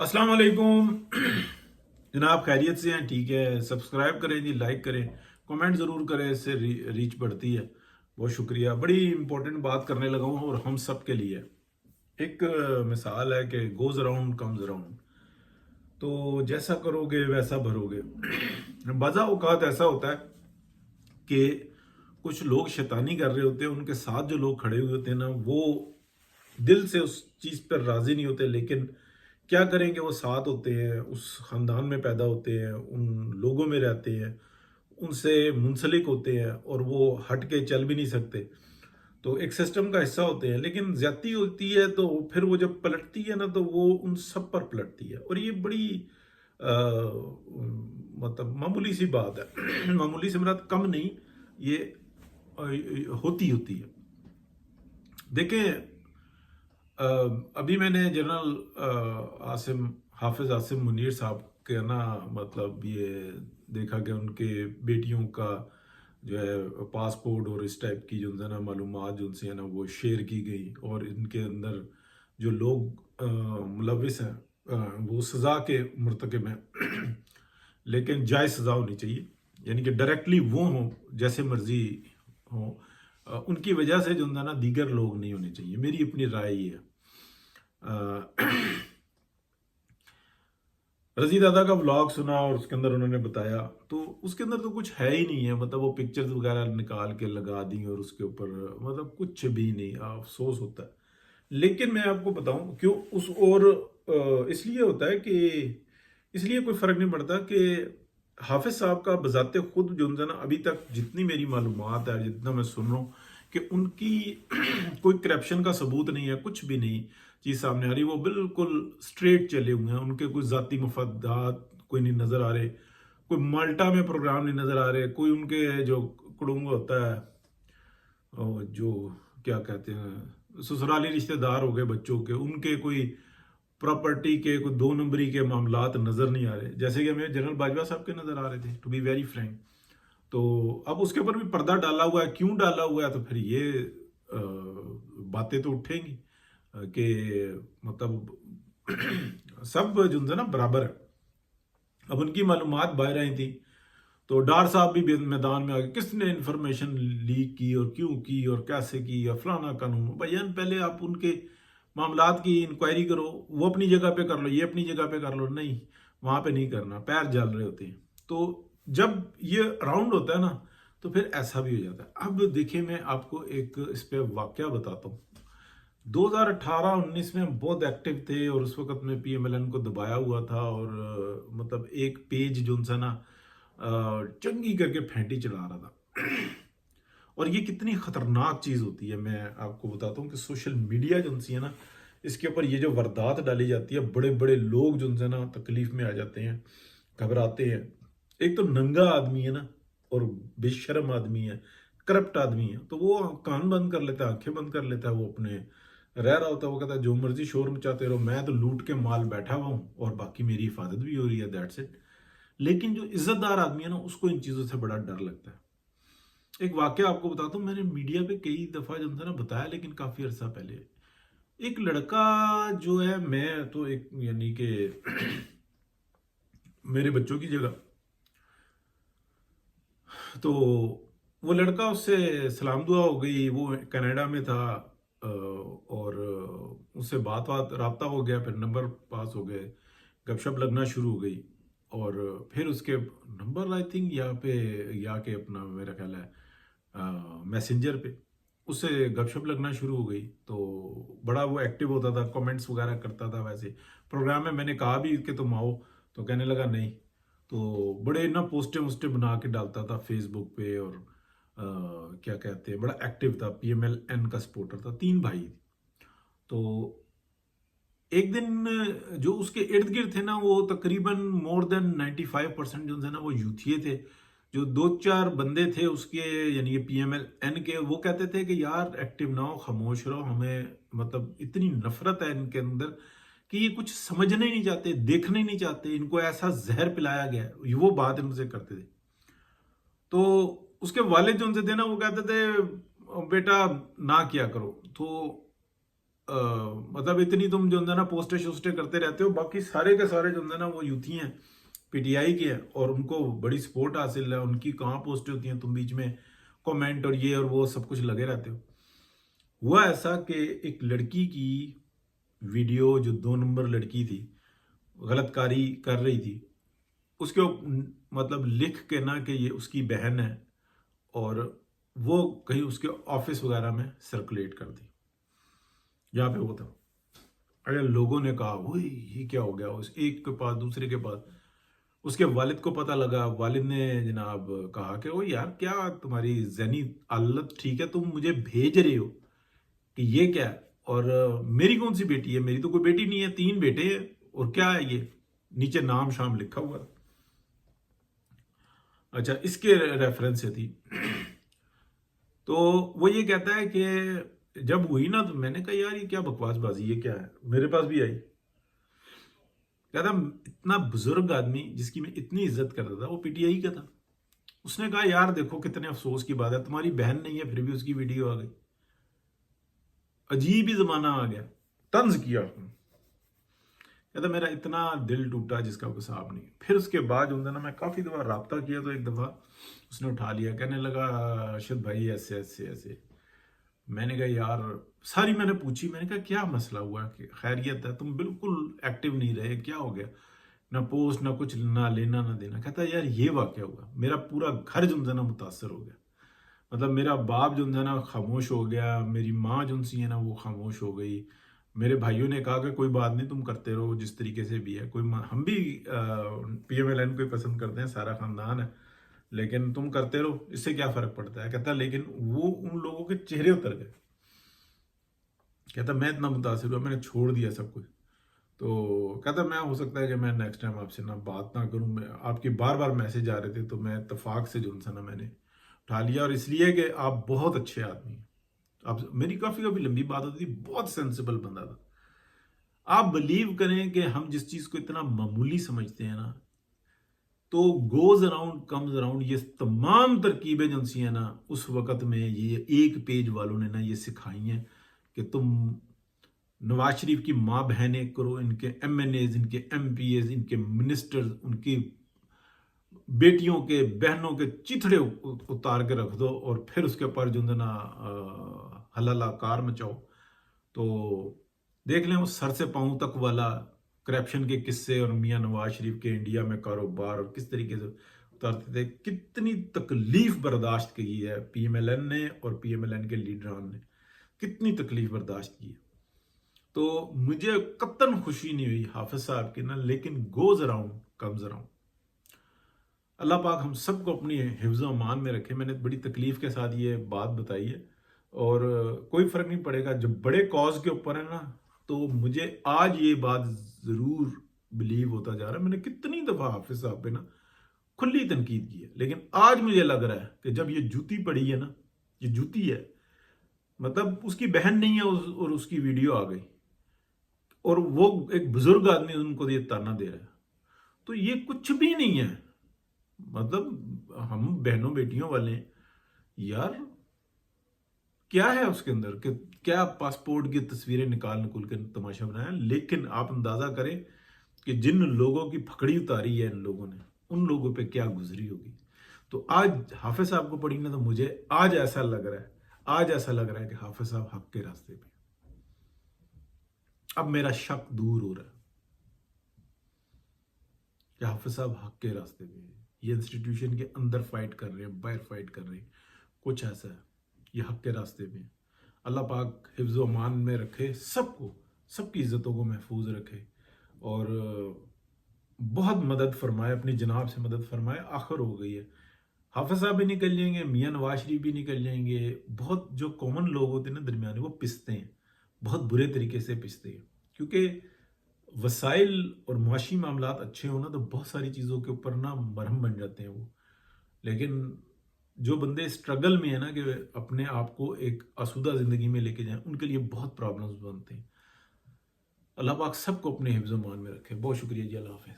अस्सलाम वालेकुम। जनाब खैरियत से हैं? ठीक है, सब्सक्राइब करें जी, लाइक करें, कमेंट ज़रूर करें, इससे रीच बढ़ती है। बहुत शुक्रिया। बड़ी इंपॉर्टेंट बात करने लगा हूँ और हम सब के लिए। एक मिसाल है कि गोज़ अराउंड कम्स अराउंड। तो जैसा करोगे वैसा भरोगे। बाज़ा औक़ात ऐसा होता है कि कुछ लोग शैतानी कर रहे होते हैं, उनके साथ जो लोग खड़े हुए होते हैं ना, वो दिल से उस चीज़ पर राज़ी नहीं होते, लेकिन क्या करेंगे, वो साथ होते हैं, उस ख़ानदान में पैदा होते हैं, उन लोगों में रहते हैं, उनसे मुंसलिक होते हैं और वो हट के चल भी नहीं सकते। तो एक सिस्टम का हिस्सा होते हैं, लेकिन ज़्यादती होती है तो फिर वो जब पलटती है ना, तो वो उन सब पर पलटती है और ये बड़ी मतलब मामूली सी बात है। मामूली से मुराद कम नहीं, ये होती होती है। देखें, अभी मैंने जनरल आसिम हाफिज आसिम मुनीर साहब के ना, मतलब ये देखा कि उनके बेटियों का जो है पासपोर्ट और इस टाइप की जो है ना मालूमात जो उनसे है ना वो शेयर की गई, और इनके अंदर जो लोग मुलविस हैं वो सज़ा के मुर्तकब हैं। लेकिन जायज़ सज़ा होनी चाहिए, यानी कि डायरेक्टली वो हों, जैसे मर्जी हों, उनकी वजह से जो है ना दीगर लोग नहीं होने चाहिए। मेरी अपनी राय ये है। रजी दादा का व्लॉग सुना और उसके अंदर उन्होंने बताया, तो उसके अंदर तो कुछ है ही नहीं है। मतलब वो पिक्चर्स वगैरह निकाल के लगा दी और उसके ऊपर मतलब कुछ भी नहीं, अफसोस होता है। लेकिन मैं आपको बताऊं क्यों उस और इसलिए होता है कि इसलिए कोई फ़र्क नहीं पड़ता कि हाफिज साहब का बजाते खुद जो है ना, अभी तक जितनी मेरी मालूमात है, जितना मैं सुन रहा हूँ कि उनकी कोई करप्शन का सबूत नहीं है, कुछ भी नहीं चीज़ सामने आ रही। वो बिल्कुल स्ट्रेट चले हुए हैं, उनके कोई ज़ाती मफादात कोई नहीं नज़र आ रहे, कोई माल्टा में प्रोग्राम नहीं नज़र आ रहे, कोई उनके जो कुड़ुंग होता है, जो क्या कहते हैं ससुराली रिश्तेदार हो गए बच्चों के, उनके कोई प्रॉपर्टी के कोई दो नंबरी के मामलात नज़र नहीं आ रहे, जैसे कि हमें जनरल बाजवा साहब के नज़र आ रहे थे, टू बी वेरी फ्रैंक। तो अब उसके ऊपर भी पर्दा डाला हुआ है, क्यों डाला हुआ है? तो फिर ये बातें तो उठेंगी कि मतलब सब जो है ना बराबर है। अब उनकी मालूमात बाहर आई थी, तो डार साहब भी मैदान में आ गए, किसने इन्फॉर्मेशन लीक की और क्यों की और कैसे की या फलाना कानून। भैया पहले आप उनके मामलात की इंक्वायरी करो, वो अपनी जगह पे कर लो, ये अपनी जगह पे कर लो। नहीं, वहां पे नहीं करना, पैर जल रहे होते हैं। तो जब ये राउंड होता है ना, तो फिर ऐसा भी हो जाता है। अब देखिए, मैं आपको एक इस पे वाकया बताता हूँ। 2018-19 में बहुत एक्टिव थे और उस वक्त में पीएमएलएन को दबाया हुआ था, और मतलब एक पेज जो सा ना चंगी करके फेंटी चला रहा था। और ये कितनी खतरनाक चीज होती है, मैं आपको बताता हूँ कि सोशल मीडिया जो सी है ना, इसके ऊपर ये जो वारदात डाली जाती है, बड़े बड़े लोग जो है ना तकलीफ में आ जाते हैं, घबराते हैं। एक तो नंगा आदमी है ना, और बेशर्म आदमी है, करप्ट आदमी है, तो वो कान बंद कर लेता है, आंखें बंद कर लेता है, वो अपने रह रहा होता है। वो कहता है जो मर्जी शोर मचाते रहो, मैं तो लूट के माल बैठा हुआ हूँ और बाकी मेरी हिफाजत भी हो रही है, दैट्स इट। लेकिन जो इज्जतदार आदमी है ना, उसको इन चीजों से बड़ा डर लगता है। एक वाक्य आपको बताता हूँ, मैंने मीडिया पे कई दफा जो है ना बताया, लेकिन काफी अरसा पहले एक लड़का जो है, मैं तो एक यानी कि मेरे बच्चों की जगह, तो वो लड़का, उससे सलाम दुआ हो गई, वो कनाडा में था, और उससे बात राब्ता हो गया, फिर नंबर पास हो गए, गपशप लगना शुरू हो गई। और फिर उसके नंबर आई थिंक यहाँ पे या के अपना मेरा ख्याल है मैसेंजर पे उससे गपशप लगना शुरू हो गई। तो बड़ा वो एक्टिव होता था, कमेंट्स वगैरह करता था। वैसे प्रोग्राम में मैंने कहा भी कि तुम आओ, तो कहने लगा नहीं। तो बड़े ना पोस्टे वोस्टे बना के डालता था फेसबुक पे, और क्या कहते हैं, बड़ा एक्टिव था, पीएमएलएन का सपोर्टर था, तीन भाई। तो एक दिन जो उसके इर्द गिर्द थे ना, वो तकरीबन मोर देन 95% जो है ना वो यूथिये थे। जो दो चार बंदे थे उसके, यानी कि पीएमएलएन के, वो कहते थे कि यार एक्टिव ना हो, खामोश रहो, हमें मतलब इतनी नफरत है इनके अंदर कि ये कुछ समझना ही नहीं चाहते, देखना ही नहीं चाहते, इनको ऐसा जहर पिलाया गया है। ये वो बात इनसे करते थे। तो उसके वालिद जो उनसे थे ना, वो कहते थे बेटा ना किया करो। तो मतलब इतनी तुम जो है ना पोस्टें शोस्टें करते रहते हो, बाकी सारे के सारे जो है ना वो यूथी हैं, पीटीआई के हैं, और उनको बड़ी सपोर्ट हासिल है। उनकी कहाँ पोस्टें होती हैं, तुम बीच में कमेंट और ये और वो सब कुछ लगे रहते हो। हुआ ऐसा कि एक लड़की की वीडियो, जो 2 नंबर लड़की थी, गलतकारी कर रही थी, उसके मतलब लिख के ना कि ये उसकी बहन है, और वो कहीं उसके ऑफिस वगैरह में सर्कुलेट कर दी जहाँ पे वो था। अरे लोगों ने कहा वही ये क्या हो गया, उस एक के पास दूसरे के पास। उसके वालिद को पता लगा, वालिद ने जनाब कहा कि ओ यार क्या तुम्हारी ज़हनी हालत ठीक है, तुम मुझे भेज रहे हो कि ये क्या है, और मेरी कौन सी बेटी है, मेरी तो कोई बेटी नहीं है, 3 बेटे हैं, और क्या है ये, नीचे नाम शाम लिखा हुआ। अच्छा, इसके रेफरेंस से थी। तो वो ये कहता है कि जब हुई ना, तो मैंने कहा यार ये क्या बकवासबाजी, ये क्या है, मेरे पास भी आई। कहता इतना बुजुर्ग आदमी जिसकी मैं इतनी इज्जत करता था, वो पीटीआई का था। उसने कहा यार देखो कितने अफसोस की बात है, तुम्हारी बहन नहीं है फिर भी उसकी वीडियो आ गई। अजीब ही जमाना आ गया, तंज किया उसने। कहता मेरा इतना दिल टूटा जिसका कोई हिसाब नहीं। फिर उसके बाद जो है ना, मैं काफ़ी दफ़ा रब्ता किया, तो एक दफ़ा उसने उठा लिया, कहने लगा अरशद भाई ऐसे ऐसे ऐसे। मैंने कहा यार, सारी मैंने पूछी, मैंने कहा क्या मसला हुआ, कि खैरियत है, तुम बिल्कुल एक्टिव नहीं रहे, क्या हो गया, ना पोस्ट ना कुछ, ना लेना ना देना। कहता यार ये वाक़या हुआ, मेरा पूरा घर जो है ना मुतासर हो गया। मतलब मेरा बाप जो है ना खामोश हो गया, मेरी माँ जो सी है ना वो खामोश हो गई। मेरे भाइयों ने कहा कि कोई बात नहीं, तुम करते रहो जिस तरीके से भी है, हम भी पीएमएलएन को ही पसंद करते हैं, सारा खानदान है, लेकिन तुम करते रहो, इससे क्या फ़र्क पड़ता है। कहता लेकिन वो उन लोगों के चेहरे उतर गए। कहता मैं इतना मुतासिर हुआ, मैंने छोड़ दिया सब कुछ। तो कहता मैं हो सकता है कि मैं नेक्स्ट टाइम आपसे ना बात ना करूं, मैं आपके बार बार मैसेज आ रहे थे, तो मैं इत्तेफाक से जो है ना मैंने उठा लिया, और इसलिए कि आप बहुत अच्छे आदमी हैं। आप, मेरी काफ़ी कभी लंबी बात होती थी, बहुत सेंसिबल बंदा था। आप बिलीव करें कि हम जिस चीज़ को इतना मामूली समझते हैं ना, तो गोज अराउंड कम्स अराउंड, ये तमाम तरकीबें जो सी हैं ना उस वक़्त में, ये एक पेज वालों ने ना ये सिखाई हैं कि तुम नवाज शरीफ की माँ बहनें करो, इनके एमएनएज, इनके एमपीएज, इनके मिनिस्टर्स, उनकी बेटियों के बहनों के चिथड़े उतार के रख दो, और फिर उसके ऊपर जो है ना हलालाकार मचाओ। तो देख लें वो सर से पांव तक वाला करप्शन के किस्से, और मियां नवाज शरीफ के इंडिया में कारोबार, और किस तरीके से उतारते थे। कितनी तकलीफ बर्दाश्त की है पीएमएलएन ने, और पीएमएलएन के लीडरान ने कितनी तकलीफ बर्दाश्त की है। तो मुझे कतन खुशी नहीं हुई हाफिज साहब की ना, लेकिन गोज अराउंड कम्स अराउंड। अल्लाह पाक हम सबको अपनी हिफ्ज़ अमान में रखे। मैंने बड़ी तकलीफ के साथ ये बात बताई है, और कोई फ़र्क नहीं पड़ेगा, जब बड़े कॉज के ऊपर है ना, तो मुझे आज ये बात ज़रूर बिलीव होता जा रहा है। मैंने कितनी दफ़ा हाफिज साहब पे ना खुली तनकीद की है, लेकिन आज मुझे लग रहा है कि जब ये जूती पड़ी है ना, ये जूती है, मतलब उसकी बहन नहीं है, और उसकी वीडियो आ गई, और वो एक बुजुर्ग आदमी उनको ये ताना दे रहा है, तो ये कुछ भी नहीं है। मतलब हम बहनों बेटियों वाले हैं यार, क्या है उसके अंदर कि क्या पासपोर्ट की तस्वीरें निकाल निकल के तमाशा बनाया। लेकिन आप अंदाजा करें कि जिन लोगों की फकड़ी उतारी है इन लोगों ने, उन लोगों पे क्या गुजरी होगी। तो आज हाफिज साहब को पढ़ी ना, तो मुझे आज ऐसा लग रहा है, आज ऐसा लग रहा है कि हाफिज साहब हक के रास्ते पे। अब मेरा शक दूर हो रहा है कि हाफिज साहब हक के रास्ते पे है। ये इंस्टीट्यूशन के अंदर फाइट कर रहे हैं, बाहर फाइट कर रहे हैं, कुछ ऐसा है, ये हक के रास्ते पे है। अल्लाह पाक हिफ्ज़ व अमान में रखे सबको, सबकी इज़्ज़तों को महफूज रखे, और बहुत मदद फरमाए, अपनी जनाब से मदद फरमाए। आखिर हो गई है, हाफिज साहब भी निकल जाएंगे, मियाँ नवाज शरीफ भी निकल जाएंगे। बहुत जो कॉमन लोग होते हैं ना दरमियाने, वो पिसते हैं, बहुत बुरे तरीके से पिसते हैं, क्योंकि वसाइल और मुआशी मामलात अच्छे हो ना, तो बहुत सारी चीज़ों के ऊपर ना मरहम बन जाते हैं वो। लेकिन जो बंदे स्ट्रगल में है ना, कि अपने आप को एक आसूदा ज़िंदगी में लेके जाएं, उनके लिए बहुत प्रॉब्लम्स बनते हैं। अल्लाह पाक सबको अपने हिफ्ज़ मान में रखे। बहुत शुक्रिया जी, अल्लाह हाफ़िज़।